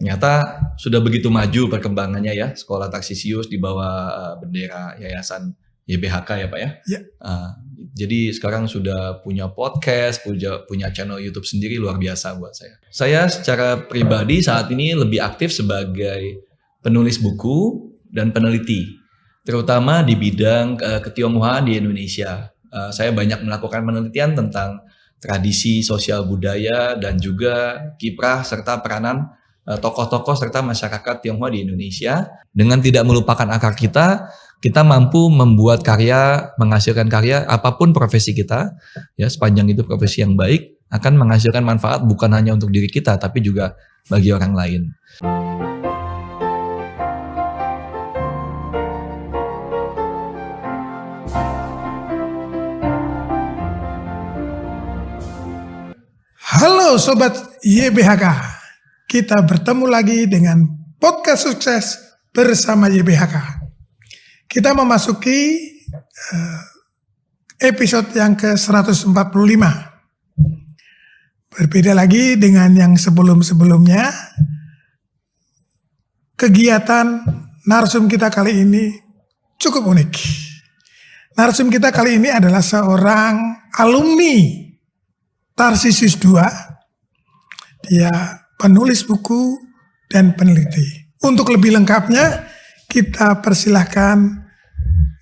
Ternyata sudah begitu maju perkembangannya ya, Sekolah Taksisius di bawah bendera Yayasan YBHK ya Pak ya. Ya. Jadi sekarang sudah punya podcast, punya channel YouTube sendiri, luar biasa buat saya. Saya secara pribadi saat ini lebih aktif sebagai penulis buku dan peneliti, terutama di bidang ketionghoaan di Indonesia. Saya banyak melakukan penelitian tentang tradisi sosial budaya dan juga kiprah serta peranan tokoh-tokoh serta masyarakat Tionghoa di Indonesia. Dengan tidak melupakan akar kita mampu membuat karya, menghasilkan karya apapun profesi kita, ya sepanjang itu profesi yang baik akan menghasilkan manfaat bukan hanya untuk diri kita tapi juga bagi orang lain. Halo Sobat YBHK, kita bertemu lagi dengan podcast sukses bersama YBHK. Kita memasuki episode yang ke-145. Berbeda lagi dengan yang sebelum-sebelumnya. Kegiatan narsum kita kali ini cukup unik. Narsum kita kali ini adalah seorang alumni Tarsisius 2. Dia penulis buku dan peneliti. Untuk lebih lengkapnya, kita persilahkan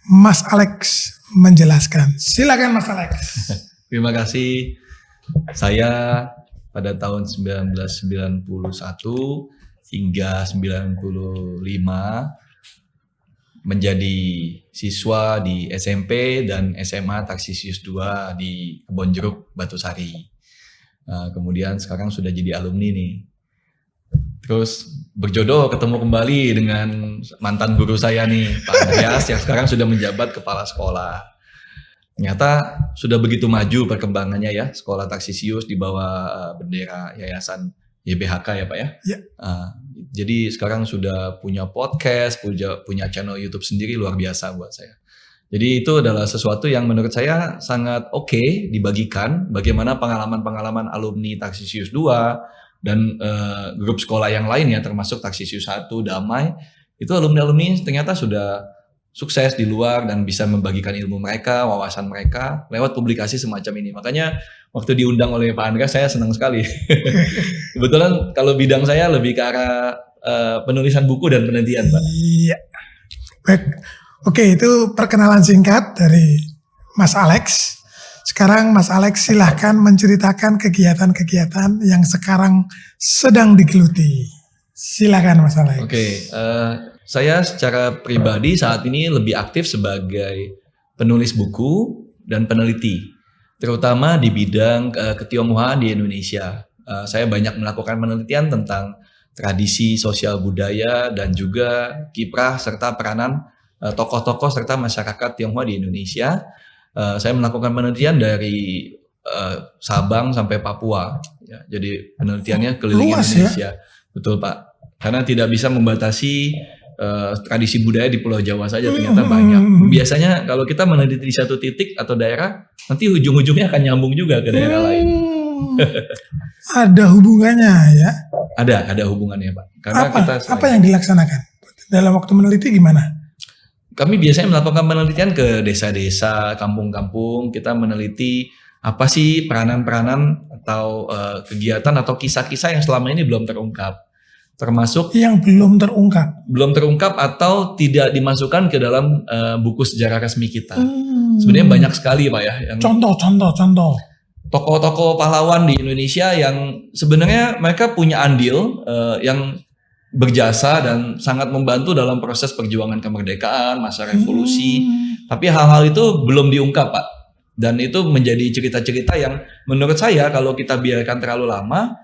Mas Alex menjelaskan. Silakan Mas Alex. Terima kasih. Saya pada tahun 1991 hingga 95 menjadi siswa di SMP dan SMA Taksisius 2 di Kebonjeruk, Batusari. Kemudian sekarang sudah jadi alumni nih. Terus berjodoh ketemu kembali dengan mantan guru saya nih, Pak Andreas, yang sekarang sudah menjabat kepala sekolah. Ternyata sudah begitu maju perkembangannya ya, Sekolah Taksisius di bawah bendera Yayasan YBHK ya Pak ya. Ya. Jadi sekarang sudah punya podcast, punya channel YouTube sendiri, luar biasa buat saya. Jadi itu adalah sesuatu yang menurut saya sangat oke dibagikan, bagaimana pengalaman-pengalaman alumni Taksisius 2 dan grup sekolah yang lain ya, termasuk Taksisius 1, Damai, itu alumni-alumni ternyata sudah sukses di luar dan bisa membagikan ilmu mereka, wawasan mereka lewat publikasi semacam ini. Makanya waktu diundang oleh Pak Andreas saya senang sekali. Kebetulan kalau bidang saya lebih ke arah penulisan buku dan penelitian, Pak. Iya. Baik. Oke, itu perkenalan singkat dari Mas Alex. Sekarang Mas Alex silahkan menceritakan kegiatan-kegiatan yang sekarang sedang digeluti. Silakan Mas Alex. Oke, saya secara pribadi saat ini lebih aktif sebagai penulis buku dan peneliti, terutama di bidang ketionghoaan di Indonesia. Saya banyak melakukan penelitian tentang tradisi sosial budaya dan juga kiprah serta peranan tokoh-tokoh serta masyarakat Tionghoa di Indonesia. Saya melakukan penelitian dari Sabang sampai Papua. Ya, jadi penelitiannya keliling Indonesia. Ya? Betul Pak. Karena tidak bisa membatasi tradisi budaya di Pulau Jawa saja, ternyata banyak. Biasanya kalau kita meneliti di satu titik atau daerah, nanti ujung-ujungnya akan nyambung juga ke daerah lain. Ada hubungannya ya? Ada hubungannya Pak. Karena apa yang dilaksanakan? Dalam waktu meneliti gimana? Kami biasanya melakukan penelitian ke desa-desa, kampung-kampung. Kita meneliti apa sih peranan-peranan atau kegiatan atau kisah-kisah yang selama ini belum terungkap. Termasuk yang belum terungkap atau tidak dimasukkan ke dalam buku sejarah resmi kita. Sebenarnya banyak sekali Pak ya. Contoh. Tokoh-tokoh pahlawan di Indonesia yang sebenarnya mereka punya andil yang berjasa dan sangat membantu dalam proses perjuangan kemerdekaan, masa revolusi. Tapi hal-hal itu belum diungkap Pak. Dan itu menjadi cerita-cerita yang menurut saya kalau kita biarkan terlalu lama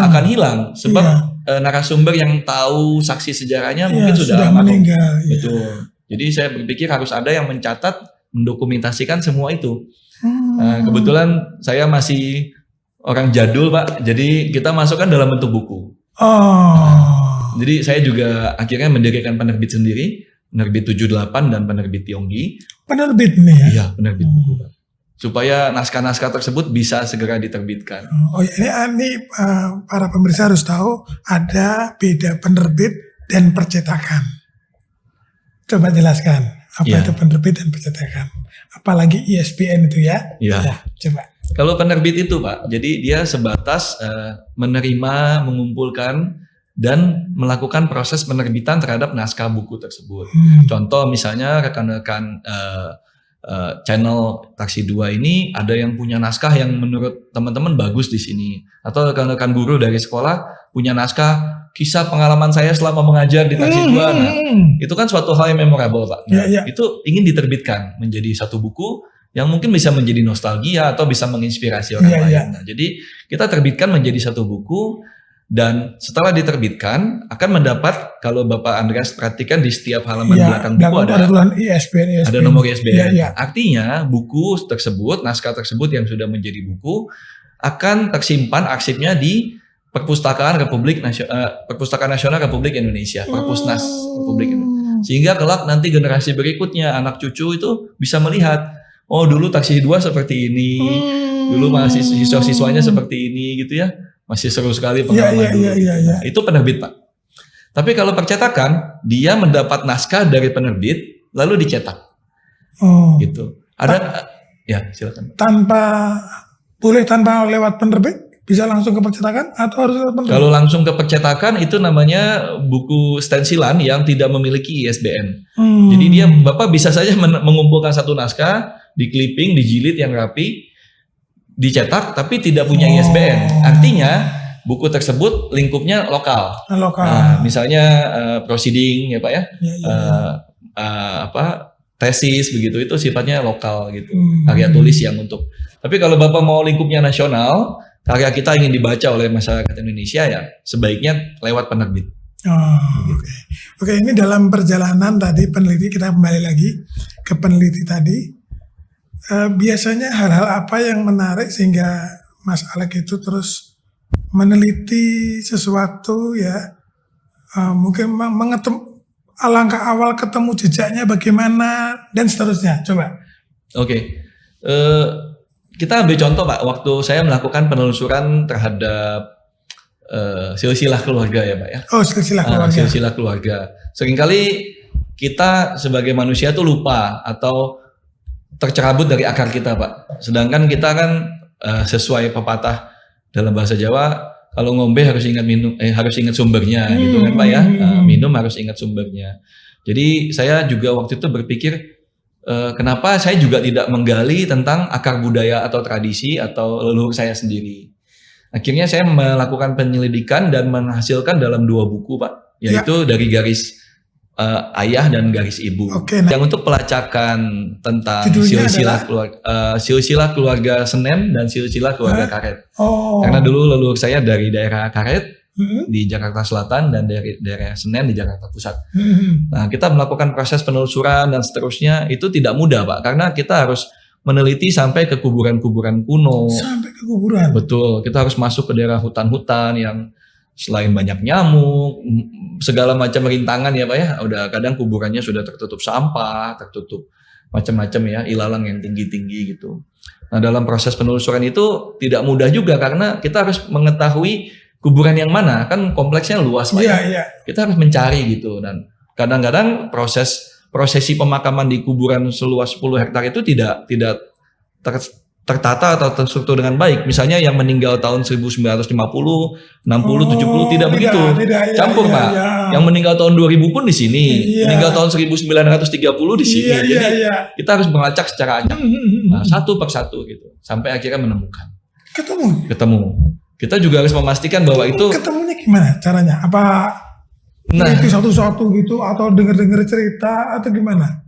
akan hilang. Sebab narasumber yang tahu saksi sejarahnya mungkin sudah meninggal. Betul. Jadi saya berpikir harus ada yang mencatat, mendokumentasikan semua itu. Kebetulan saya masih orang jadul Pak. Jadi kita masukkan dalam bentuk buku. Jadi saya juga akhirnya mendirikan penerbit sendiri, penerbit 78 dan penerbit Tionggi. Penerbit nih ya? Iya, penerbit buku Pak. supaya naskah-naskah tersebut bisa segera diterbitkan. Oh ya, ini para pemirsa harus tahu ada beda penerbit dan percetakan. Coba jelaskan apa Ya. itu penerbit dan percetakan. Apalagi ISBN itu ya. Ya. Ya, coba. Kalau penerbit itu Pak, jadi dia sebatas menerima, mengumpulkan, dan melakukan proses penerbitan terhadap naskah buku tersebut. Contoh misalnya rekan-rekan channel Taksi 2 ini ada yang punya naskah yang menurut teman-teman bagus di sini, atau rekan-rekan guru dari sekolah punya naskah kisah pengalaman saya selama mengajar di Taksi 2. Nah, itu kan suatu hal yang memorable Pak. Nah, Ya. itu ingin diterbitkan menjadi satu buku yang mungkin bisa menjadi nostalgia atau bisa menginspirasi orang lain. Ya. Nah, jadi kita terbitkan menjadi satu buku. Dan setelah diterbitkan akan mendapat, kalau Bapak Andreas perhatikan di setiap halaman belakang buku ada tulisan ISBN. ada nomor ISBN. Ya. Artinya buku tersebut, naskah tersebut yang sudah menjadi buku akan tersimpan arsipnya di Perpustakaan Nasional Republik Indonesia, Perpusnas Republik Indonesia. Sehingga kelak nanti generasi berikutnya, anak cucu itu bisa melihat, oh dulu Taksi 2 seperti ini, dulu siswa-siswanya seperti ini gitu ya. Masih seru sekali pengalaman dulu. Ya. Itu penerbit Pak. Tapi kalau percetakan, dia mendapat naskah dari penerbit lalu dicetak. Oh. Gitu. Ada ya silakan. Boleh tanpa lewat penerbit? Bisa langsung ke percetakan atau harus lewat penerbit? Kalau langsung ke percetakan itu namanya buku stensilan yang tidak memiliki ISBN. Jadi Bapak bisa saja mengumpulkan satu naskah, di clipping, dijilid yang rapi, dicetak tapi tidak punya ISBN. Artinya buku tersebut lingkupnya lokal. Nah, misalnya proceeding ya Pak ya. Tesis begitu itu sifatnya lokal gitu. Karya tulis yang untuk. Tapi kalau Bapak mau lingkupnya nasional, karya kita ingin dibaca oleh masyarakat Indonesia ya sebaiknya lewat penerbit. Oke, ini dalam perjalanan tadi peneliti, kita kembali lagi ke peneliti tadi. Biasanya hal-hal apa yang menarik sehingga Mas Alex itu terus meneliti sesuatu ya, mungkin alangkah awal ketemu jejaknya bagaimana dan seterusnya. Coba. Oke. Kita ambil contoh Pak, waktu saya melakukan penelusuran terhadap silsilah keluarga ya Pak ya. Oh, silsilah keluarga. Silsilah keluarga. Seringkali kita sebagai manusia tuh lupa atau tercerabut dari akar kita Pak. Sedangkan kita kan sesuai pepatah dalam bahasa Jawa, kalau ngombe harus ingat harus ingat sumbernya gitu kan Pak ya. Minum harus ingat sumbernya. Jadi saya juga waktu itu berpikir kenapa saya juga tidak menggali tentang akar budaya atau tradisi atau leluhur saya sendiri. Akhirnya saya melakukan penyelidikan dan menghasilkan dalam 2 buku Pak, yaitu dari garis ayah dan garis ibu. Yang untuk pelacakan tentang silsilah keluarga Senen dan silsilah keluarga Karet. Karena dulu leluhur saya dari daerah Karet di Jakarta Selatan dan dari daerah Senen di Jakarta Pusat. Nah, kita melakukan proses penelusuran dan seterusnya itu tidak mudah Pak, karena kita harus meneliti sampai ke kuburan-kuburan kuno. Sampai ke kuburan. Betul, kita harus masuk ke daerah hutan-hutan yang selain banyak nyamuk, segala macam rintangan ya Pak ya, udah kadang kuburannya sudah tertutup sampah, tertutup macam-macam ya, ilalang yang tinggi-tinggi gitu. Nah, dalam proses penelusuran itu tidak mudah juga karena kita harus mengetahui kuburan yang mana, kan kompleksnya luas Pak ya. Kita harus mencari gitu, dan kadang-kadang prosesi pemakaman di kuburan seluas 10 hektar itu tidak tertata atau terstruktur dengan baik. Misalnya yang meninggal tahun 1950, 60, 70 tidak begitu. Campur Pak. Yang meninggal tahun 2000 pun di sini. Meninggal tahun 1930 di sini. Jadi kita harus melacak secara acak. Nah, satu per satu gitu. Sampai akhirnya menemukan. Ketemu. Kita juga harus memastikan bahwa itu. Ketemunya gimana caranya? Apa itu satu-satu gitu atau dengar-dengar cerita atau gimana?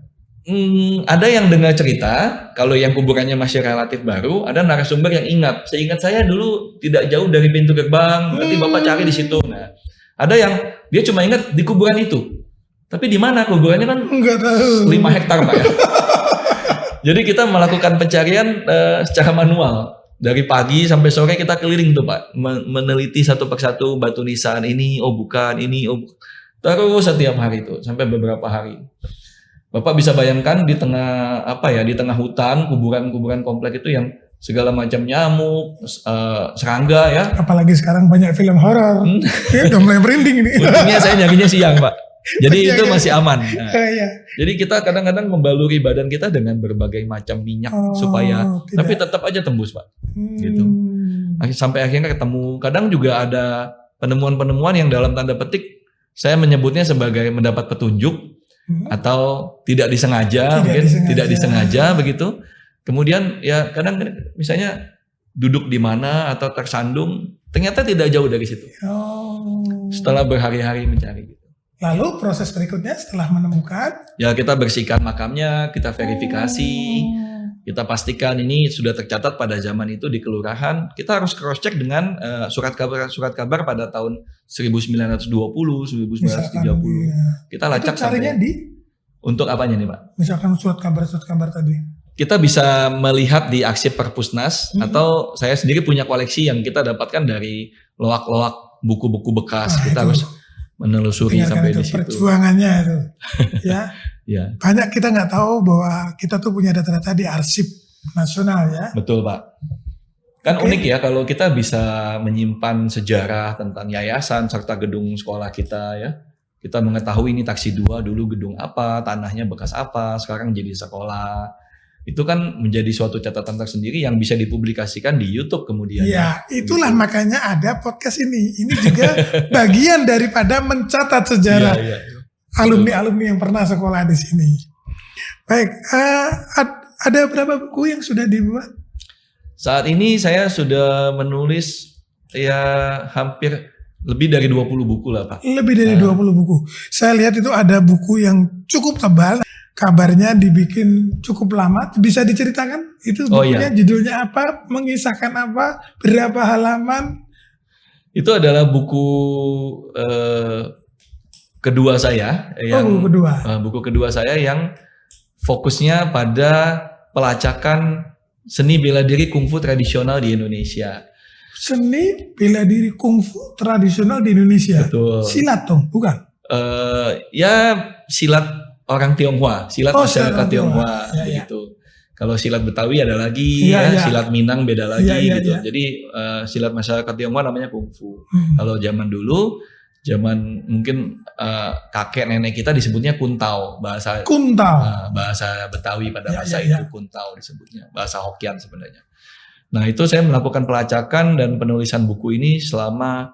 Ada yang dengar cerita, kalau yang kuburannya masih relatif baru, ada narasumber yang ingat. Seingat saya dulu tidak jauh dari pintu gerbang, nanti Bapak cari di situ. Nah, ada yang dia cuma ingat di kuburan itu. Tapi di mana kuburannya kan? Enggak tahu. 5 hektar Pak ya. Jadi kita melakukan pencarian secara manual. Dari pagi sampai sore kita keliling tuh Pak, meneliti satu persatu batu nisan ini, oh bukan, ini, oh bukan. Terus setiap hari itu sampai beberapa hari. Bapak bisa bayangkan di tengah di tengah hutan, kuburan-kuburan komplek itu yang segala macam nyamuk, serangga ya. Apalagi sekarang banyak film horor. Ya, udah mulai merinding ini. Untungnya saya nyarinya siang, Pak. Jadi itu masih aman. Nah, Iya. jadi kita kadang-kadang membaluri badan kita dengan berbagai macam minyak supaya tapi tetap aja tembus, Pak. Gitu. Sampai akhirnya ketemu. Kadang juga ada penemuan-penemuan yang dalam tanda petik saya menyebutnya sebagai mendapat petunjuk atau tidak disengaja, tidak disengaja begitu. Kemudian ya kadang misalnya duduk di mana atau tersandung, ternyata tidak jauh dari situ. Setelah berhari-hari mencari. Lalu proses berikutnya setelah menemukan, ya kita bersihkan makamnya, kita verifikasi, kita pastikan ini sudah tercatat pada zaman itu di kelurahan. Kita harus cross check dengan surat kabar pada tahun 1920, 1930. Kita lacak carinya sampai untuk apanya nih, Pak? Misalkan surat kabar tadi. Kita bisa melihat di arsip Perpusnas atau saya sendiri punya koleksi yang kita dapatkan dari loak-loak buku-buku bekas. Kita harus menelusuri sampai di situ. Perjuangannya itu, ya. Ya. Banyak kita nggak tahu bahwa kita tuh punya data-data di arsip nasional ya. Betul, Pak. Kan unik ya kalau kita bisa menyimpan sejarah tentang yayasan serta gedung sekolah kita ya. Kita mengetahui ini taksi 2 dulu gedung apa, tanahnya bekas apa, sekarang jadi sekolah. Itu kan menjadi suatu catatan tersendiri yang bisa dipublikasikan di YouTube kemudian. Ya, itulah makanya ada podcast ini. Ini juga bagian daripada mencatat sejarah alumni-alumni yang pernah sekolah di sini. Baik, ada berapa buku yang sudah dibuat? Saat ini saya sudah menulis ya hampir lebih dari 20 buku lah, Pak. Lebih dari 20 buku. Saya lihat itu ada buku yang cukup tebal. Kabarnya dibikin cukup lama, bisa diceritakan itu bukunya judulnya apa, mengisahkan apa, berapa halaman? Itu adalah buku kedua saya, buku kedua saya yang fokusnya pada pelacakan seni bela diri kungfu tradisional di Indonesia. Seni bela diri kungfu tradisional di Indonesia. Betul. Silat dong, bukan? Ya silat orang Tionghoa, silat masyarakat Tionghoa ya, gitu. Kalau silat Betawi ada lagi, silat Minang beda lagi gitu. Jadi silat masyarakat Tionghoa namanya kungfu. Kalau zaman dulu, zaman mungkin kakek nenek kita disebutnya kuntao, bahasa Betawi pada masa itu kuntao disebutnya, bahasa Hokian sebenarnya. Nah itu saya melakukan pelacakan dan penulisan buku ini selama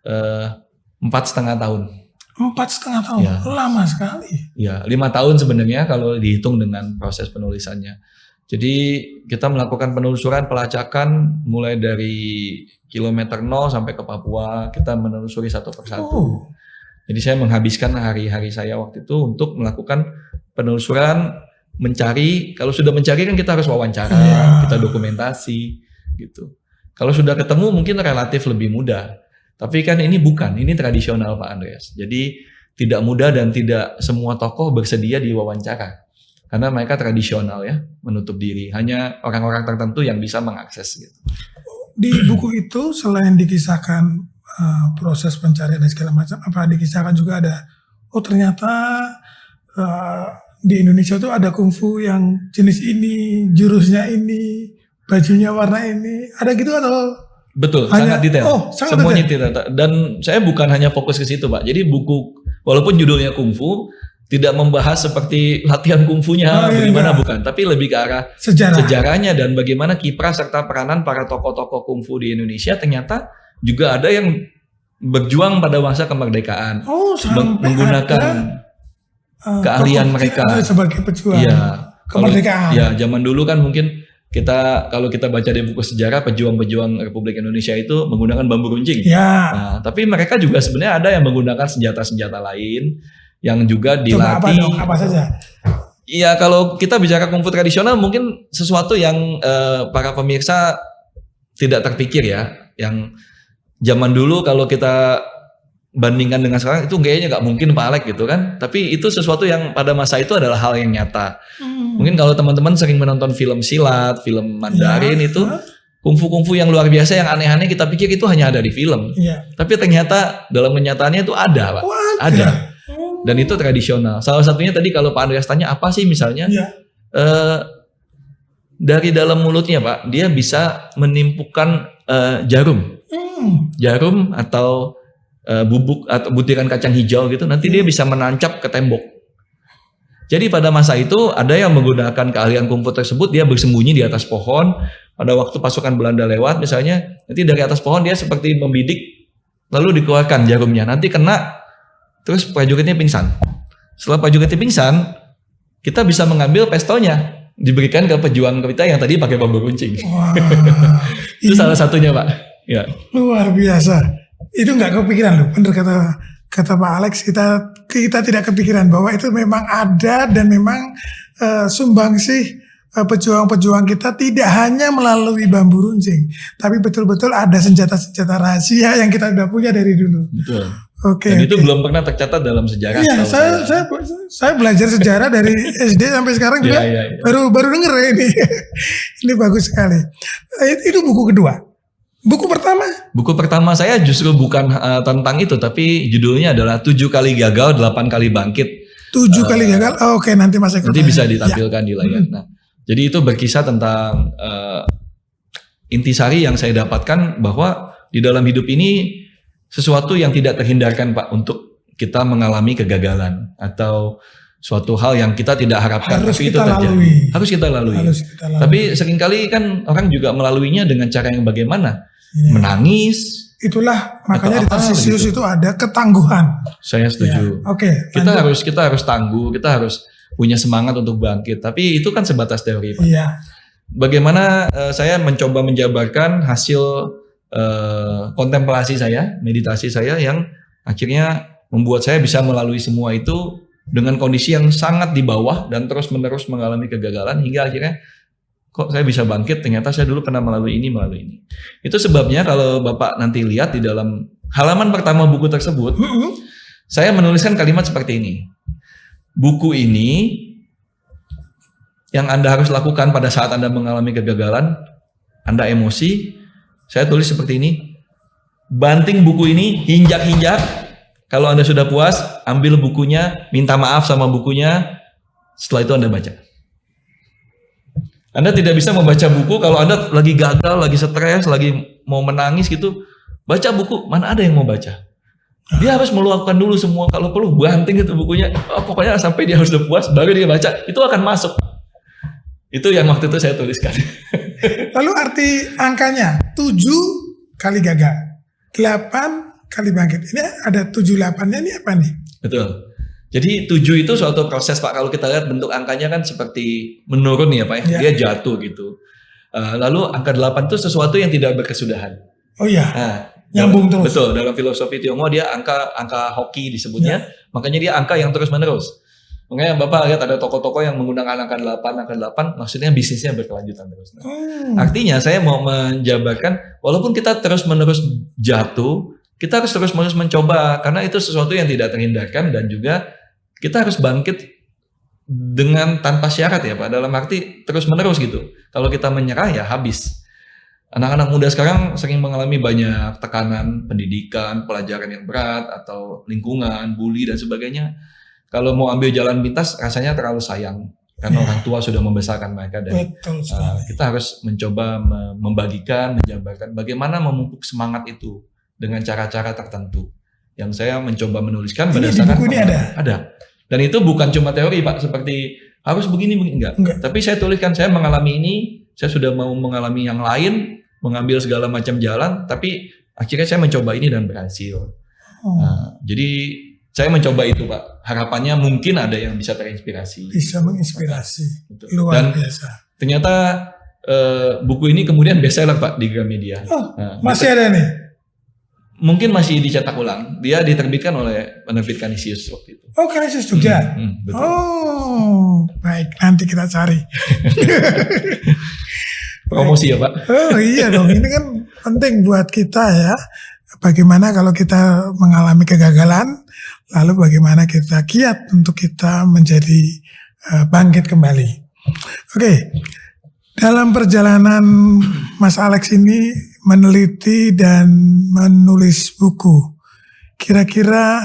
4,5 tahun. 4,5 tahun, lama sekali. Ya, 5 tahun sebenarnya kalau dihitung dengan proses penulisannya. Jadi kita melakukan penelusuran pelacakan mulai dari kilometer 0 sampai ke Papua, kita menelusuri satu persatu. Jadi saya menghabiskan hari-hari saya waktu itu untuk melakukan penelusuran, mencari. Kalau sudah mencari kan kita harus wawancara, kita dokumentasi, gitu. Kalau sudah ketemu mungkin relatif lebih mudah. Tapi kan ini tradisional Pak Andreas. Jadi tidak mudah dan tidak semua tokoh bersedia diwawancara. Karena mereka tradisional ya, menutup diri. Hanya orang-orang tertentu yang bisa mengakses gitu. Di buku itu selain dikisahkan proses pencarian dan segala macam, apa dikisahkan juga ada, ternyata di Indonesia tuh ada kungfu yang jenis ini, jurusnya ini, bajunya warna ini, ada gitu atau? Betul, sangat detail. Semuanya detail. Dan saya bukan hanya fokus ke situ, Pak. Jadi buku, walaupun judulnya kungfu, tidak membahas seperti latihan kungfunya bagaimana bukan, tapi lebih ke arah sejarahnya dan bagaimana kiprah serta peranan para tokoh-tokoh kungfu di Indonesia ternyata juga ada yang berjuang pada masa kemerdekaan, menggunakan keahlian mereka sebagai pejuang kemerdekaan. Ya, zaman dulu kan mungkin kalau kita baca di buku sejarah pejuang-pejuang Republik Indonesia itu menggunakan bambu runcing. Nah, tapi mereka juga sebenarnya ada yang menggunakan senjata-senjata lain yang juga dilatih. Coba apa saja? Iya, kalau kita bicara kungfu tradisional mungkin sesuatu yang para pemirsa tidak terpikir ya. Yang zaman dulu kalau kita bandingkan dengan sekarang itu kayaknya nggak mungkin Pak Alek gitu kan. Tapi itu sesuatu yang pada masa itu adalah hal yang nyata. Mungkin kalau teman-teman sering menonton film silat, film Mandarin itu kungfu-kungfu yang luar biasa yang aneh-aneh kita pikir itu hanya ada di film. Tapi ternyata dalam kenyataannya itu ada Pak. Ada. Dan itu tradisional. Salah satunya tadi kalau Pak Andreas tanya apa sih misalnya, Iya. dari dalam mulutnya Pak, dia bisa menimpukan jarum. Jarum atau bubuk atau butiran kacang hijau gitu, nanti dia bisa menancap ke tembok. Jadi pada masa itu ada yang menggunakan keahlian kungfu tersebut, dia bersembunyi di atas pohon. Pada waktu pasukan Belanda lewat misalnya, nanti dari atas pohon dia seperti membidik, lalu dikeluarkan jarumnya. Nanti kena, terus prajuritnya pingsan. Setelah prajuritnya pingsan, kita bisa mengambil pistolnya, diberikan ke pejuang kita yang tadi pakai bambu runcing. Wah, Itu salah satunya Pak. Ya. luar biasa. Itu nggak kepikiran loh, bener kata Pak Alex, kita tidak kepikiran bahwa itu memang ada dan memang sumbangsih pejuang-pejuang kita tidak hanya melalui bambu runcing, tapi betul-betul ada senjata-senjata rahasia yang kita udah punya dari dulu. Betul. Oke. Dan itu belum pernah tercatat dalam sejarah. Iya, saya belajar sejarah dari SD sampai sekarang juga Iya. baru denger ya ini. Ini bagus sekali. Itu buku kedua. Buku pertama? Buku pertama saya justru bukan tentang itu, tapi judulnya adalah 7 kali gagal, 8 kali bangkit. 7 kali gagal. Oke, nanti Mas Eko Nanti tanya. bisa ditampilkan di layar. Nah, jadi itu berkisah tentang intisari yang saya dapatkan bahwa di dalam hidup ini sesuatu yang tidak terhindarkan Pak untuk kita mengalami kegagalan atau suatu hal yang kita tidak harapkan, Harus tapi itu kita terjadi. lalui. Harus kita lalui. Harus kita lalui. Tapi seringkali kan orang juga melaluinya dengan cara yang bagaimana? Iya. Menangis. Itulah makanya di Atau apa Tarsisius gitu. itu ada ketangguhan. Saya setuju. Ya, oke, Kita harus tangguh, kita harus punya semangat untuk bangkit. Tapi itu kan sebatas teori, Pak. Iya. Bagaimana saya mencoba menjabarkan hasil kontemplasi saya, meditasi saya yang akhirnya membuat saya bisa melalui semua itu dengan kondisi yang sangat di bawah dan terus-menerus mengalami kegagalan hingga akhirnya kok saya bisa bangkit, ternyata saya dulu pernah melalui ini. Itu sebabnya kalau Bapak nanti lihat di dalam halaman pertama buku tersebut, saya menuliskan kalimat seperti ini. Buku ini yang Anda harus lakukan pada saat Anda mengalami kegagalan, Anda emosi, saya tulis seperti ini. Banting buku ini, hinjak-hinjak. Kalau Anda sudah puas, ambil bukunya, minta maaf sama bukunya, setelah itu Anda baca. Anda tidak bisa membaca buku kalau Anda lagi gagal, lagi stres, lagi mau menangis gitu. Baca buku, mana ada yang mau baca? Dia harus meluapkan dulu semua. Kalau perlu banting itu bukunya. Pokoknya sampai dia harus udah puas, baru dia baca. Itu akan masuk. Itu yang waktu itu saya tuliskan. Lalu arti angkanya 7 kali gagal, 8 kali bangkit. Ini ada 7-8-nya ini apa nih? Betul. Jadi 7 itu suatu proses Pak. Kalau kita lihat bentuk angkanya kan seperti menurun ya Pak. Ya. Dia jatuh gitu. Lalu angka 8 itu sesuatu yang tidak berkesudahan. Oh iya. Nah, Nyambung terus. Betul. Dalam filosofi Tionghoa dia angka hoki disebutnya. Makanya dia angka yang terus menerus. Makanya Bapak lihat ada toko-toko yang menggunakan angka 8, maksudnya bisnisnya berkelanjutan terus. Artinya saya mau menjabarkan walaupun kita terus menerus jatuh, kita harus terus menerus mencoba karena itu sesuatu yang tidak terhindarkan dan juga kita harus bangkit dengan tanpa syarat ya Pak. Dalam arti terus menerus gitu. Kalau kita menyerah ya habis. Anak-anak muda sekarang sering mengalami banyak tekanan pendidikan, pelajaran yang berat atau lingkungan, bully dan sebagainya. Kalau mau ambil jalan pintas rasanya terlalu sayang karena orang tua sudah membesarkan mereka dan kita harus mencoba membagikan, menjabarkan bagaimana memupuk semangat itu dengan cara-cara tertentu yang saya mencoba menuliskan berdasarkan di buku ini ada. Dan itu bukan cuma teori Pak, seperti harus begini enggak. Tapi saya tuliskan saya mengalami ini, saya sudah mau mengalami yang lain, mengambil segala macam jalan, tapi akhirnya saya mencoba ini dan berhasil. Nah, jadi saya mencoba itu Pak. Harapannya mungkin ada yang bisa terinspirasi. Bisa menginspirasi. Betul. Luar biasa. Ternyata buku ini kemudian bestseller Pak di Gramedia. Masih ada nih? Mungkin masih dicetak ulang. Dia diterbitkan oleh penerbit Kanisius waktu itu. Oh, Kanisius Jogja. Betul. Oh, baik. Nanti kita cari. Promosi ya Pak. Oh iya dong. Ini kan penting buat kita ya. Bagaimana kalau kita mengalami kegagalan, lalu bagaimana kita giat untuk kita menjadi bangkit kembali. Oke. Dalam perjalanan Mas Alex ini meneliti dan menulis buku, kira-kira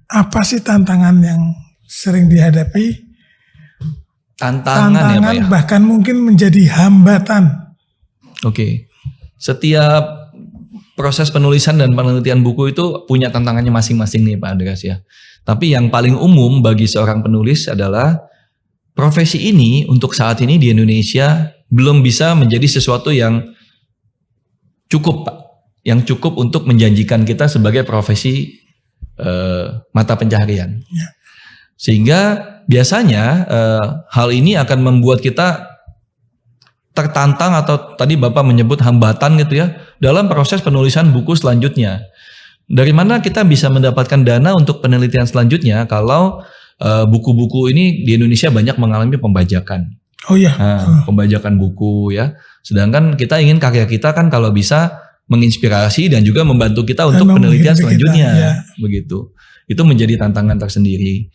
apa sih tantangan yang sering dihadapi? Tantangan ya Pak ya. Bahkan mungkin menjadi hambatan. Oke. Setiap proses penulisan dan penelitian buku itu punya tantangannya masing-masing nih Pak Andreas ya. Tapi yang paling umum bagi seorang penulis adalah profesi ini untuk saat ini di Indonesia belum bisa menjadi sesuatu yang cukup Pak. Yang cukup untuk menjanjikan kita sebagai profesi mata pencaharian. Ya. Sehingga biasanya hal ini akan membuat kita tertantang atau tadi Bapak menyebut hambatan gitu ya dalam proses penulisan buku selanjutnya. Dari mana kita bisa mendapatkan dana untuk penelitian selanjutnya kalau buku-buku ini di Indonesia banyak mengalami pembajakan. Oh iya. Pembajakan buku ya. Sedangkan kita ingin karya kita kan kalau bisa menginspirasi dan juga membantu kita untuk penelitian selanjutnya, ya. Begitu. Itu menjadi tantangan tersendiri.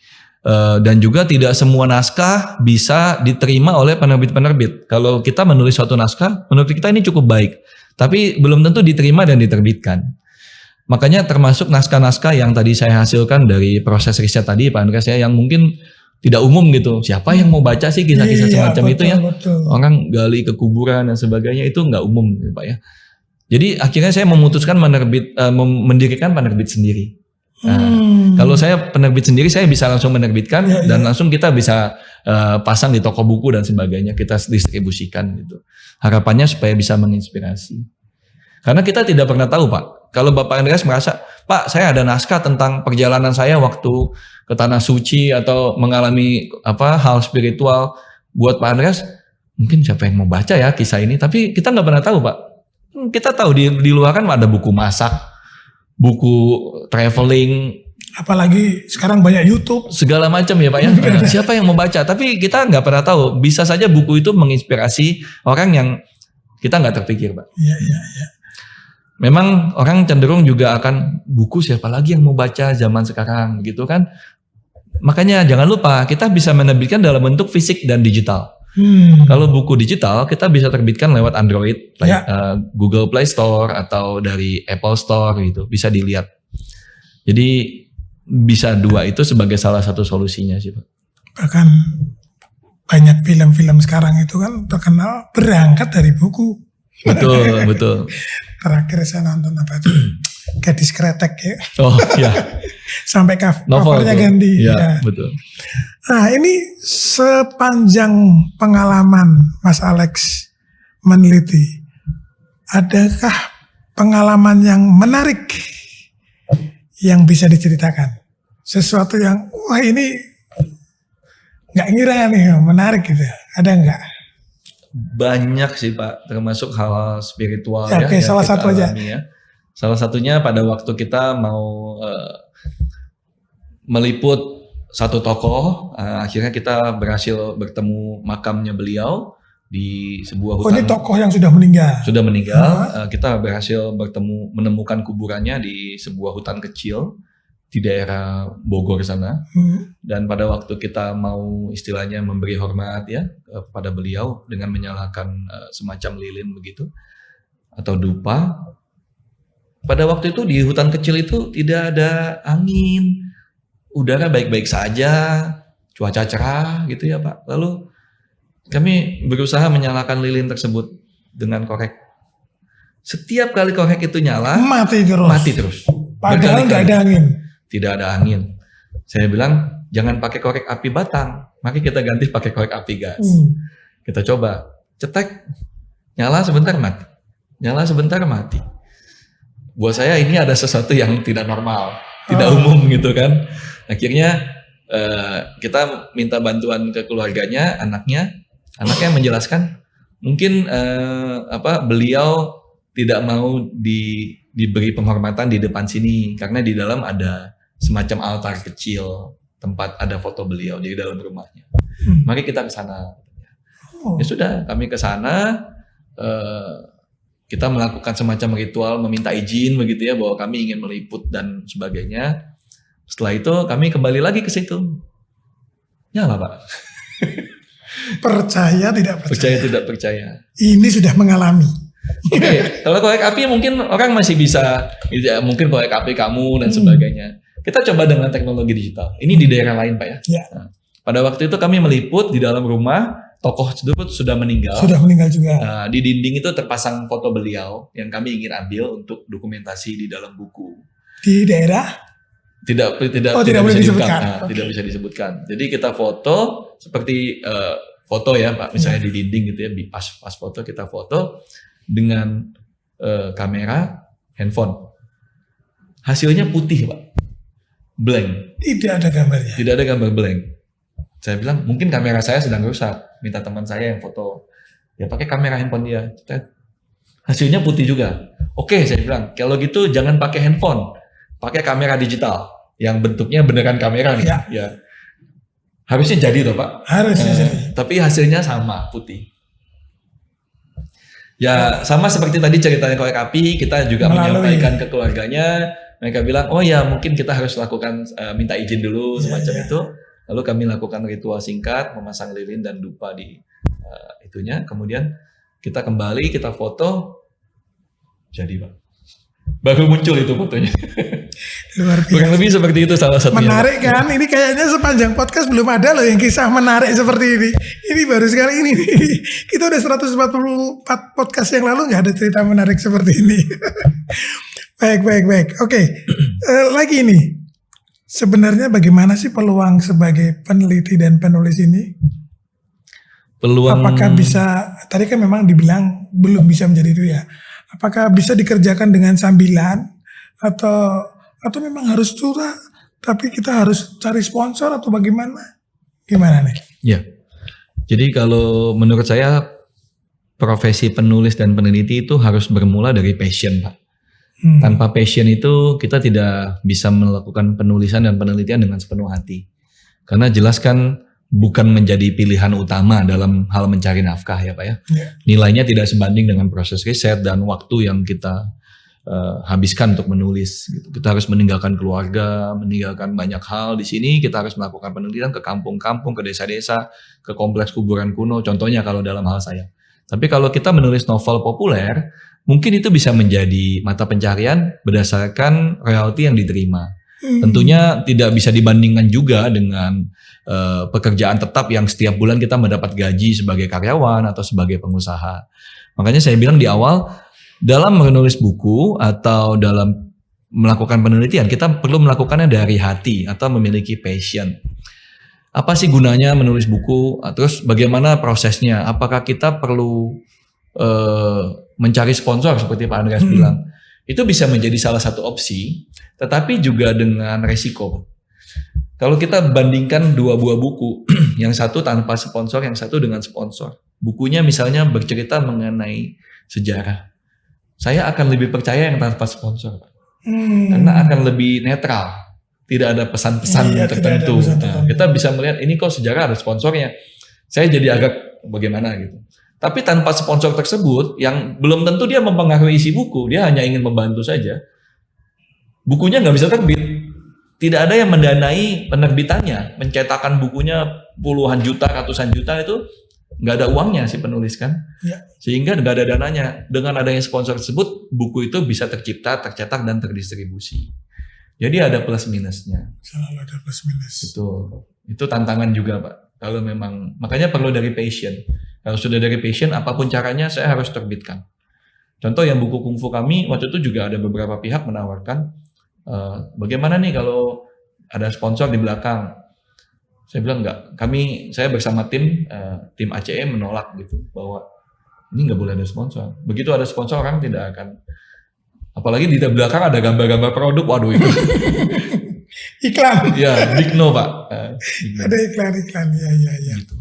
Dan juga tidak semua naskah bisa diterima oleh penerbit-penerbit. Kalau kita menulis suatu naskah, menurut kita ini cukup baik, tapi belum tentu diterima dan diterbitkan. Makanya termasuk naskah-naskah yang tadi saya hasilkan dari proses riset tadi Pak Andreas ya, yang mungkin tidak umum gitu. Siapa yang mau baca sih kisah-kisah semacam itu ya? Betul. Orang gali ke kuburan dan sebagainya itu nggak umum Pak ya. Jadi akhirnya saya memutuskan mendirikan penerbit sendiri. Nah, kalau saya penerbit sendiri saya bisa langsung menerbitkan dan langsung kita bisa pasang di toko buku dan sebagainya, kita distribusikan gitu. Harapannya supaya bisa menginspirasi. Karena kita tidak pernah tahu Pak. Kalau Bapak Andreas merasa, Pak saya ada naskah tentang perjalanan saya waktu ke Tanah Suci atau mengalami hal spiritual, buat Pak Andreas mungkin siapa yang mau baca ya kisah ini, tapi kita nggak pernah tahu Pak. Kita tahu di luar kan ada buku masak, buku traveling, apalagi sekarang banyak YouTube, segala macam ya Pak ya. Siapa yang mau baca? Tapi kita nggak pernah tahu. Bisa saja buku itu menginspirasi orang yang kita nggak terpikir Pak. Iya. Memang orang cenderung juga akan buku siapa lagi yang mau baca zaman sekarang gitu kan. Makanya jangan lupa kita bisa menerbitkan dalam bentuk fisik dan digital. Kalau buku digital kita bisa terbitkan lewat Android, Google Play Store atau dari Apple Store gitu, bisa dilihat. Jadi bisa dua itu sebagai salah satu solusinya sih Pak. Bahkan banyak film-film sekarang itu kan terkenal berangkat dari buku. Betul. Terakhir saya nonton apa itu? Gadis Kretek ya. Oh iya. Sampai covernya ganti. Ya, betul. Nah ini sepanjang pengalaman Mas Alex meneliti, adakah pengalaman yang menarik yang bisa diceritakan? Sesuatu yang wah ini nggak ngira nih menarik gitu. Ada nggak? Banyak sih Pak, termasuk hal spiritual Oke, salah satu aja. Ya. Salah satunya pada waktu kita mau meliput satu tokoh, akhirnya kita berhasil bertemu makamnya beliau di sebuah hutan. Oh ini tokoh yang sudah meninggal? Sudah meninggal, kita berhasil menemukan kuburannya di sebuah hutan kecil di daerah Bogor sana. Dan pada waktu kita mau istilahnya memberi hormat ya kepada beliau dengan menyalakan semacam lilin begitu atau dupa. Pada waktu itu di hutan kecil itu tidak ada angin, udara baik-baik saja, cuaca cerah gitu ya Pak. Lalu kami berusaha menyalakan lilin tersebut dengan korek. Setiap kali korek itu nyala, mati terus. Padahal nggak ada angin. Tidak ada angin. Saya bilang jangan pakai korek api batang, mari kita ganti pakai korek api gas. Kita coba cetek, nyala sebentar mati, nyala sebentar mati. Buat saya ini ada sesuatu yang tidak normal, tidak umum gitu kan. Akhirnya kita minta bantuan ke keluarganya, anaknya menjelaskan mungkin beliau tidak mau diberi penghormatan di depan sini karena di dalam ada semacam altar kecil tempat ada foto beliau di dalam rumahnya. Mari kita ke sana. Ya sudah, kami ke sana. Kita melakukan semacam ritual meminta izin begitu ya bahwa kami ingin meliput dan sebagainya. Setelah itu kami kembali lagi ke situ. Nyala Pak. Percaya tidak percaya? Percaya tidak percaya. Ini sudah mengalami. Oke, kalau korek api mungkin orang masih bisa, mungkin korek api kamu dan sebagainya. kita coba dengan teknologi digital. Ini di daerah lain Pak ya. Ya. Nah, pada waktu itu kami meliput di dalam rumah, tokoh tersebut sudah meninggal. Sudah meninggal juga. Nah, di dinding itu terpasang foto beliau yang kami ingin ambil untuk dokumentasi di dalam buku. Di daerah? Tidak boleh bisa disebutkan. Nah, tidak bisa disebutkan. Jadi kita foto seperti foto ya Pak, misalnya di dinding gitu ya, pas foto kita foto dengan kamera handphone. Hasilnya putih Pak, blank. Tidak ada gambarnya. Tidak ada gambar blank. Saya bilang mungkin kamera saya sedang rusak, minta teman saya yang foto. Ya pakai kamera handphone dia. Hasilnya putih juga. Oke, saya bilang kalau gitu jangan pakai handphone, pakai kamera digital yang bentuknya beneran kamera nih. Ya. Harusnya jadi toh Pak. Harusnya jadi. Tapi hasilnya sama, putih. Ya sama seperti tadi ceritanya korek api, kita juga menyampaikan ke keluarganya. Mereka bilang, oh ya mungkin kita harus lakukan minta izin dulu semacam itu. Lalu kami lakukan ritual singkat, memasang lilin dan dupa di itunya. Kemudian kita kembali, kita foto, jadi Pak. Baru muncul itu fotonya. Luar biasa. Kurang lebih seperti itu salah satunya. Menarik kan? Ini kayaknya sepanjang podcast belum ada loh yang kisah menarik seperti ini. Ini baru sekali ini. Kita udah 144 podcast yang lalu nggak ada cerita menarik seperti ini. Baik. Oke. Lagi ini. Sebenarnya bagaimana sih peluang sebagai peneliti dan penulis ini? Peluang. Apakah bisa, tadi kan memang dibilang belum bisa menjadi itu ya. Apakah bisa dikerjakan dengan sambilan atau memang harus curah, tapi kita harus cari sponsor atau bagaimana? Gimana nih? Ya. Jadi kalau menurut saya profesi penulis dan peneliti itu harus bermula dari passion, Pak. Tanpa passion itu kita tidak bisa melakukan penulisan dan penelitian dengan sepenuh hati. Karena jelas kan bukan menjadi pilihan utama dalam hal mencari nafkah ya Pak ya. Nilainya tidak sebanding dengan proses riset dan waktu yang kita habiskan untuk menulis. Gitu. Kita harus meninggalkan keluarga, meninggalkan banyak hal di sini. Kita harus melakukan penelitian ke kampung-kampung, ke desa-desa, ke kompleks kuburan kuno. Contohnya kalau dalam hal saya. Tapi kalau kita menulis novel populer, mungkin itu bisa menjadi mata pencarian berdasarkan royalti yang diterima. Tentunya tidak bisa dibandingkan juga dengan pekerjaan tetap yang setiap bulan kita mendapat gaji sebagai karyawan atau sebagai pengusaha. Makanya saya bilang di awal, dalam menulis buku atau dalam melakukan penelitian, kita perlu melakukannya dari hati atau memiliki passion. Apa sih gunanya menulis buku? Terus bagaimana prosesnya? Apakah kita perlu mencari sponsor seperti Pak Andreas bilang? Itu bisa menjadi salah satu opsi, tetapi juga dengan resiko. Kalau kita bandingkan dua buah buku, yang satu tanpa sponsor, yang satu dengan sponsor. Bukunya misalnya bercerita mengenai sejarah. Saya akan lebih percaya yang tanpa sponsor, Pak. Karena akan lebih netral. Tidak ada pesan-pesan tertentu. Nah, kita bisa melihat ini kok sejarah ada sponsornya. Saya jadi agak bagaimana gitu. Tapi tanpa sponsor tersebut, yang belum tentu dia mempengaruhi isi buku, dia hanya ingin membantu saja. Bukunya nggak bisa terbit. Tidak ada yang mendanai penerbitannya. Mencetakan bukunya puluhan juta, ratusan juta itu nggak ada uangnya si penulis kan. Sehingga nggak ada dananya. Dengan adanya sponsor tersebut, buku itu bisa tercipta, tercetak, dan terdistribusi. Jadi ada plus minusnya. Selalu ada plus minus. Itu tantangan juga Pak. Kalau memang, makanya perlu dari passion. Kalau sudah dari passion, apapun caranya saya harus terbitkan. Contoh yang buku kungfu kami, waktu itu juga ada beberapa pihak menawarkan, bagaimana nih kalau ada sponsor di belakang. Saya bilang enggak, saya bersama tim ACE menolak gitu, bahwa ini nggak boleh ada sponsor. Begitu ada sponsor orang tidak akan, apalagi di belakang ada gambar-gambar produk, waduh itu. Iklan. Ya, big no Pak. Ada iklan, ya. Gitu.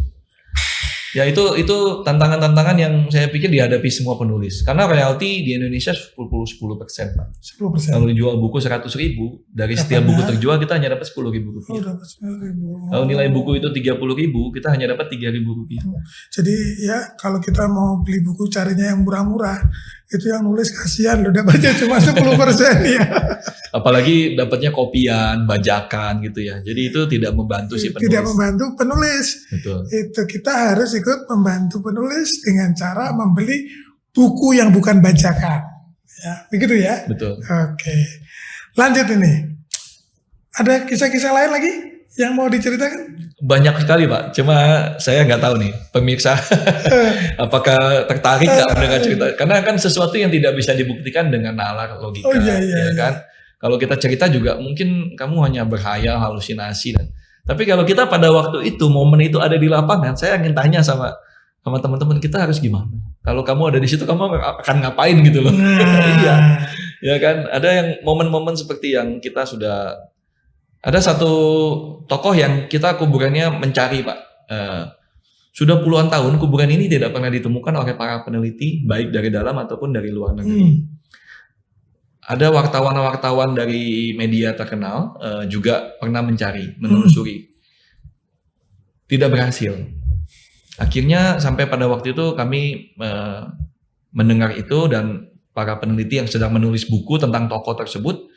Ya itu tantangan-tantangan yang saya pikir dihadapi semua penulis. Karena royalti di Indonesia 10% Pak. 10%. Kalau dijual buku 100.000, dari setiap buku terjual kita hanya dapat 10.000 rupiah. Dapat 10.000. Kalau nilai buku itu 30.000, kita hanya dapat 3.000 rupiah. Jadi ya kalau kita mau beli buku carinya yang murah-murah, itu yang nulis kasihan loh, dapatnya cuma 10% ya. Apalagi dapatnya kopian, bajakan gitu ya. Jadi itu tidak membantu si penulis. Tidak membantu penulis. Betul. Itu kita harus ikut membantu penulis dengan cara membeli buku yang bukan bajakan. Ya, begitu ya? Betul. Oke. Lanjut ini. Ada kisah-kisah lain lagi yang mau diceritakan? Banyak sekali Pak, cuma saya nggak tahu nih pemirsa apakah tertarik nggak mendengar cerita. Karena kan sesuatu yang tidak bisa dibuktikan dengan nalar logika, Oh iya, iya, ya kan? Kalau kita cerita juga mungkin kamu hanya berhayal, halusinasi dan. Tapi kalau kita pada waktu itu momen itu ada di lapangan, saya ingin tanya sama teman-teman kita harus gimana? Kalau kamu ada di situ, kamu akan ngapain gitu loh? Iya, ya kan? Ada yang momen-momen seperti yang kita sudah. Ada satu tokoh yang kita kuburannya mencari Pak. Sudah puluhan tahun kuburan ini tidak pernah ditemukan oleh para peneliti baik dari dalam ataupun dari luar negeri. Ada wartawan-wartawan dari media terkenal juga pernah mencari, menelusuri. Tidak berhasil. Akhirnya sampai pada waktu itu kami mendengar itu dan para peneliti yang sedang menulis buku tentang tokoh tersebut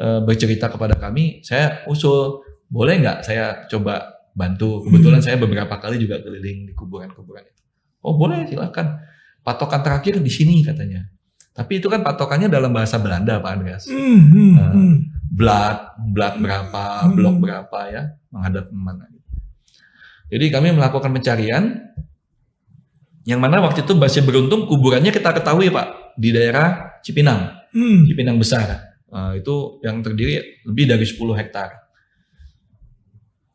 bercerita kepada kami, saya usul, boleh nggak saya coba bantu? Kebetulan saya beberapa kali juga keliling di kuburan-kuburan itu. Oh boleh, silakan. Patokan terakhir di sini katanya. Tapi itu kan patokannya dalam bahasa Belanda Pak Andreas. Blood berapa, blok berapa ya, menghadap kemana. Jadi kami melakukan pencarian, yang mana waktu itu masih beruntung kuburannya kita ketahui Pak, di daerah Cipinang, Cipinang Besar. Itu yang terdiri lebih dari 10 hektar.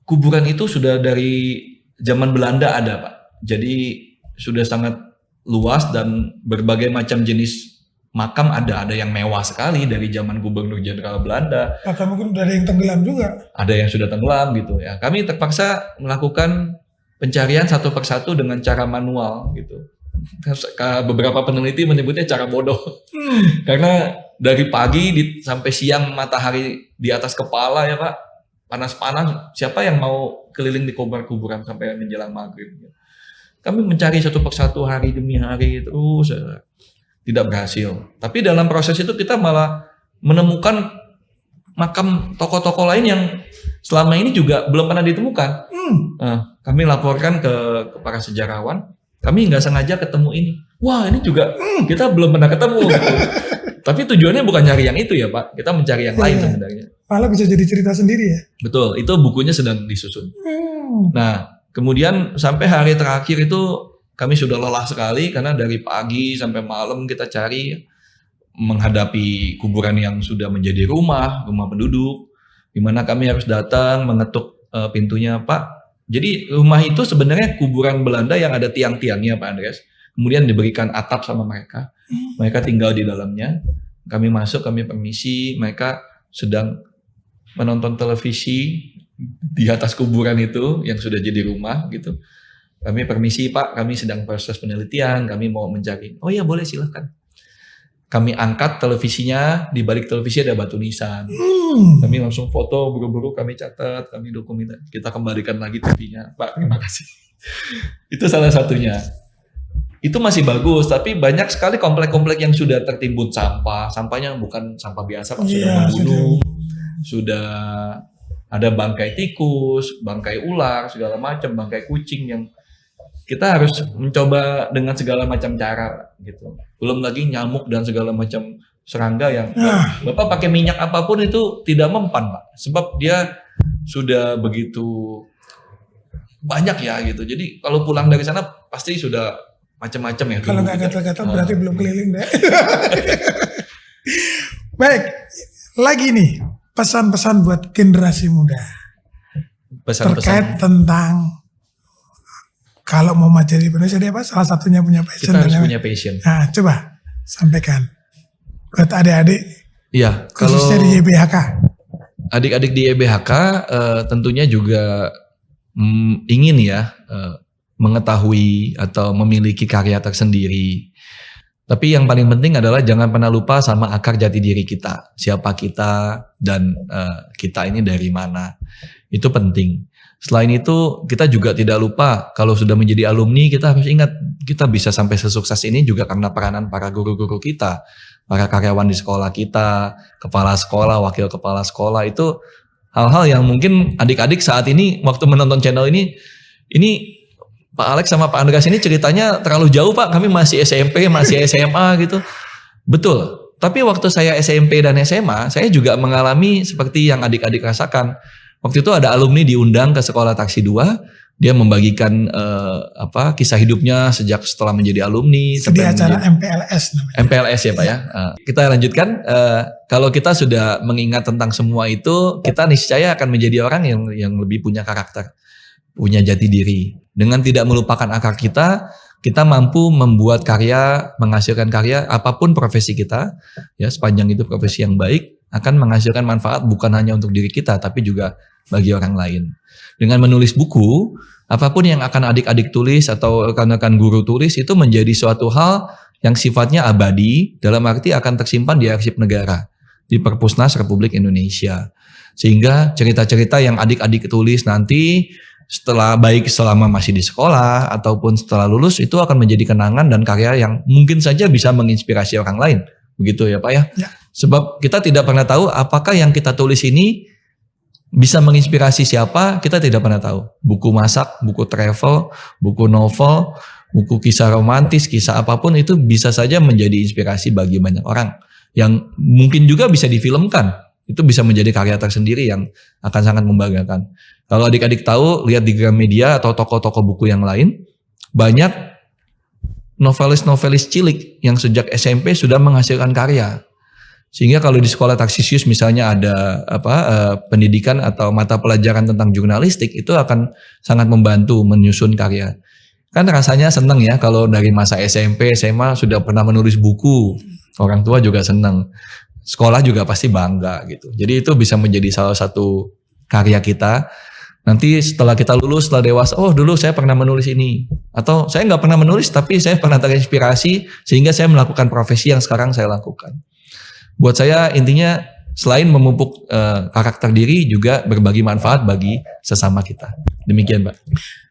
Kuburan itu sudah dari zaman Belanda ada Pak. Jadi sudah sangat luas dan berbagai macam jenis makam ada yang mewah sekali dari zaman Gubernur Jenderal Belanda. Atau mungkin ada yang tenggelam juga. Ada yang sudah tenggelam gitu ya. Kami terpaksa melakukan pencarian satu persatu dengan cara manual gitu. Beberapa peneliti menyebutnya cara bodoh. Karena dari pagi sampai siang matahari di atas kepala ya Pak, panas-panas, siapa yang mau keliling di kuburan sampai menjelang maghrib. Kami mencari satu persatu hari demi hari terus tidak berhasil. Tapi dalam proses itu kita malah menemukan makam tokoh-tokoh lain yang selama ini juga belum pernah ditemukan. Kami laporkan ke para sejarawan, kami nggak sengaja ketemu ini. Wah ini juga kita belum pernah ketemu gitu. Tapi tujuannya bukan nyari yang itu ya Pak, kita mencari yang lain sebenarnya. Malah bisa jadi cerita sendiri ya. Betul, itu bukunya sedang disusun. Nah, kemudian sampai hari terakhir itu kami sudah lelah sekali karena dari pagi sampai malam kita cari menghadapi kuburan yang sudah menjadi rumah penduduk, di mana kami harus datang mengetuk pintunya Pak. Jadi rumah itu sebenarnya kuburan Belanda yang ada tiang-tiangnya Pak Andreas. Kemudian diberikan atap sama mereka. Mereka tinggal di dalamnya. Kami masuk, kami permisi. Mereka sedang menonton televisi di atas kuburan itu yang sudah jadi rumah gitu. Kami permisi Pak, kami sedang proses penelitian. Kami mau mencari. Oh ya boleh silahkan. Kami angkat televisinya. Di balik televisi ada batu nisan. Kami langsung foto, buru-buru kami catat, kami dokumentasi. Kita kembalikan lagi TV-nya. Pak terima kasih. Itu salah satunya. Itu masih bagus, tapi banyak sekali komplek-komplek yang sudah tertimbun sampah. Sampahnya bukan sampah biasa, Pak. Sudah membunuh, sudah ada bangkai tikus, bangkai ular, segala macam, bangkai kucing yang kita harus mencoba dengan segala macam cara, gitu. Belum lagi nyamuk dan segala macam serangga yang Bapak pakai minyak apapun itu tidak mempan, Pak. Sebab dia sudah begitu banyak ya, gitu. Jadi kalau pulang dari sana pasti sudah macam-macam ya. Kalau nggak gatal-gatal berarti belum keliling deh. Baik, lagi nih pesan-pesan buat generasi muda. Terkait tentang kalau mau jadi penulis jadi apa? Salah satunya punya passion. Kita harus punya passion. Nah, coba sampaikan buat adik-adik. Iya, khususnya di YBHK. Adik-adik di YBHK tentunya juga ingin ya mengetahui atau memiliki karya tersendiri. Tapi yang paling penting adalah jangan pernah lupa sama akar jati diri kita. Siapa kita dan kita ini dari mana. Itu penting. Selain itu kita juga tidak lupa kalau sudah menjadi alumni kita harus ingat kita bisa sampai sesukses ini juga karena peranan para guru-guru kita. Para karyawan di sekolah kita, kepala sekolah, wakil kepala sekolah itu hal-hal yang mungkin adik-adik saat ini waktu menonton channel ini Pak Alex sama Pak Andreas ini ceritanya terlalu jauh Pak, kami masih SMP, masih SMA gitu. Betul, Tapi waktu saya SMP dan SMA, saya juga mengalami seperti yang adik-adik rasakan. Waktu itu ada alumni diundang ke sekolah taksi 2, dia membagikan kisah hidupnya sejak setelah menjadi alumni. Di acara MPLS namanya. MPLS ya Pak ya. Kita lanjutkan. Kalau kita sudah mengingat tentang semua itu, kita niscaya akan menjadi orang yang lebih punya karakter, punya jati diri. Dengan tidak melupakan akar kita mampu membuat karya, menghasilkan karya, apapun profesi kita, ya sepanjang itu profesi yang baik, akan menghasilkan manfaat bukan hanya untuk diri kita, tapi juga bagi orang lain. Dengan menulis buku, apapun yang akan adik-adik tulis atau rekan-rekan guru tulis itu menjadi suatu hal yang sifatnya abadi, dalam arti akan tersimpan di arsip negara, di Perpusnas Republik Indonesia. Sehingga cerita-cerita yang adik-adik tulis nanti selama masih di sekolah ataupun setelah lulus itu akan menjadi kenangan dan karya yang mungkin saja bisa menginspirasi orang lain. Begitu ya Pak ya? Ya. Sebab kita tidak pernah tahu apakah yang kita tulis ini bisa menginspirasi siapa, kita tidak pernah tahu. Buku masak, buku travel, buku novel, buku kisah romantis, kisah apapun itu bisa saja menjadi inspirasi bagi banyak orang. Yang mungkin juga bisa difilmkan. Itu bisa menjadi karya tersendiri yang akan sangat membanggakan. Kalau adik-adik tahu, lihat di Gramedia atau toko-toko buku yang lain, banyak novelis-novelis cilik yang sejak SMP sudah menghasilkan karya. Sehingga kalau di sekolah Taksisius misalnya ada pendidikan atau mata pelajaran tentang jurnalistik, itu akan sangat membantu menyusun karya. Kan rasanya senang ya kalau dari masa SMP, SMA sudah pernah menulis buku. Orang tua juga senang. Sekolah juga pasti bangga gitu. Jadi itu bisa menjadi salah satu karya kita. Nanti setelah kita lulus, setelah dewasa, oh dulu saya pernah menulis ini. Atau saya nggak pernah menulis tapi saya pernah terinspirasi sehingga saya melakukan profesi yang sekarang saya lakukan. Buat saya intinya selain memupuk karakter diri juga berbagi manfaat bagi sesama kita. Demikian Pak.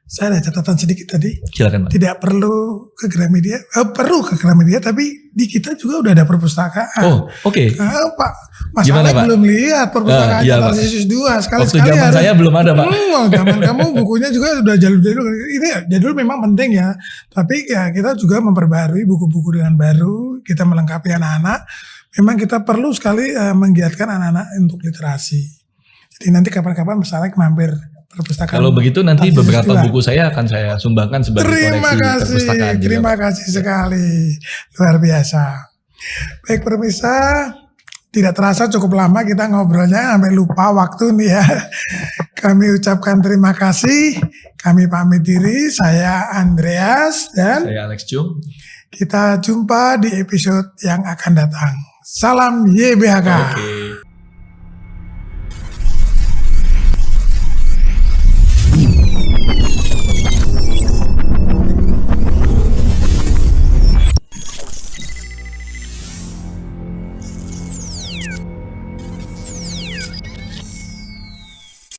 Saya ada catatan sedikit tadi. Silakan Pak. Tidak perlu ke Gramedia, perlu ke Gramedia tapi di kita juga udah ada perpustakaan. Oh oke. Pak, Mas Alek belum lihat perpustakaan Taksisius 2. Waktu zaman saya belum ada Pak. Zaman kamu bukunya juga udah jadul-jadul. Ini jadul memang penting ya. Tapi ya kita juga memperbarui buku-buku dengan baru. Kita melengkapi anak-anak. Memang kita perlu sekali menggiatkan anak-anak untuk literasi. Jadi nanti kapan-kapan Mas Alek mampir perpustakaan. Kalau begitu nanti beberapa buku saya akan saya sumbangkan sebagai koleksi perpustakaan. Terima kasih sekali. Luar biasa. Baik pemirsa, tidak terasa cukup lama kita ngobrolnya sampai lupa waktu nih ya. Kami ucapkan terima kasih. Kami pamit diri. Saya Andreas dan saya Alex Chung. Kita jumpa di episode yang akan datang. Salam YBHK. Oke.